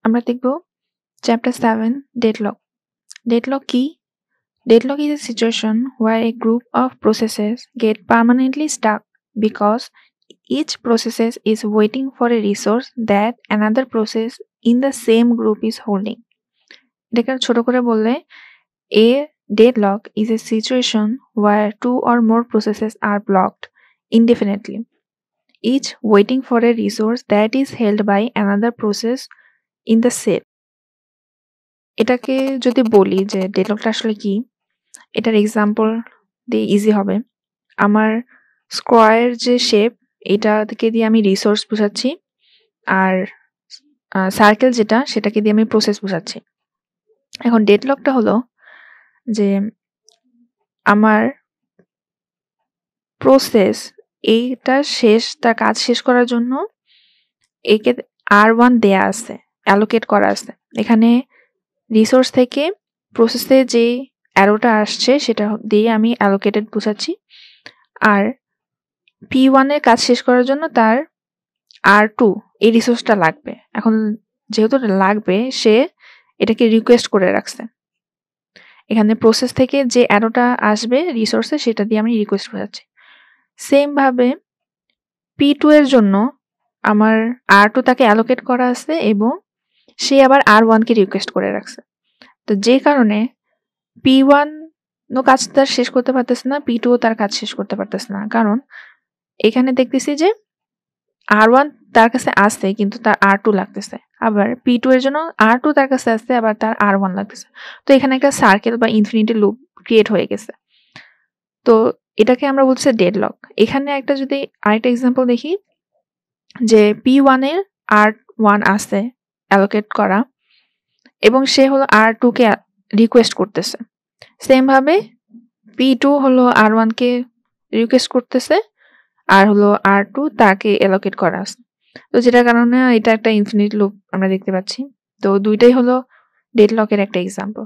আমরা দেখব Chapter 7 Deadlock. Deadlock কি? Deadlock is a situation where a group of processes get permanently stuck because each process is waiting for a resource that another process in the same group is holding. এটাকে ছোট করে বললে a deadlock is a situation where two or more processes are blocked indefinitely, each waiting for a resource that is held by another process in the same. এটাকে যদি বলি যে ডেডলকটা আসলে কি, এটার এক্সাম্পল দিয়ে ইজি হবে। আমার স্কোয়ার যে শেপ এটা থেকে দিয়ে আমি রিসোর্স বোঝাচ্ছি, আর সার্কেল যেটা সেটাকে দিয়ে আমি প্রসেস বোঝাচ্ছি। এখন ডেডলকটা হলো যে আমার প্রসেস এইটা শেষ, তার কাজ শেষ করার জন্য একে R1 দেয়া আছে, অ্যালোকেট করা আছে। এখানে রিসোর্স থেকে প্রসেসে যে অ্যারোটা আসছে সেটা দিয়ে আমি অ্যালোকেটেড বোঝাচ্ছি। আর P1 এর কাজ শেষ করার জন্য তার R2 এই রিসোর্সটা লাগবে। এখন যেহেতু লাগবে সে এটাকে রিকোয়েস্ট করে রাখছে। এখানে প্রসেস থেকে যে অ্যারোটা আসবে রিসোর্সে সেটা দিয়ে আমি রিকোয়েস্ট বোঝাচ্ছি। সেম ভাবে P2 এর জন্য আমার R2 তাকে অ্যালোকেট করা আছে এবং সে আবার R1 কে রিকোয়েস্ট করে রাখছে। তো যে কারণে P1 ও কাজ তার শেষ করতে পারতেছে না, P2 ও তার কাজ শেষ করতে পারতেছে না, কারণ এখানে দেখতেছি যে R1 তার কাছে আসছে কিন্তু তার R2 লাগতেছে, আবার P2 এর জন্য R2 তার কাছে আসছে আবার তার R1 লাগতেছে। তো এখানে একটা সার্কেল বা ইনফিনিটি লুপ ক্রিয়েট হয়ে গেছে। তো এটাকে আমরা বলছি ডেডলক। এখানে একটা যদি আরেকটা এক্সাম্পল দেখি যে P1 এর R1 আসছে অ্যালোকেট করা এবং সে হলো R2 কে রিকোয়েস্ট করতেছে। সেম ভাবে P2 হলো R1 কে রিকোয়েস্ট করতেছে আর হলো R2 তাকে অ্যালোকেট করা আছে। তো যেটার কারণে এটা একটা ইনফিনিট লুপ আমরা দেখতে পাচ্ছি। তো দুইটাই হলো ডেডলকের একটা এক্সাম্পল।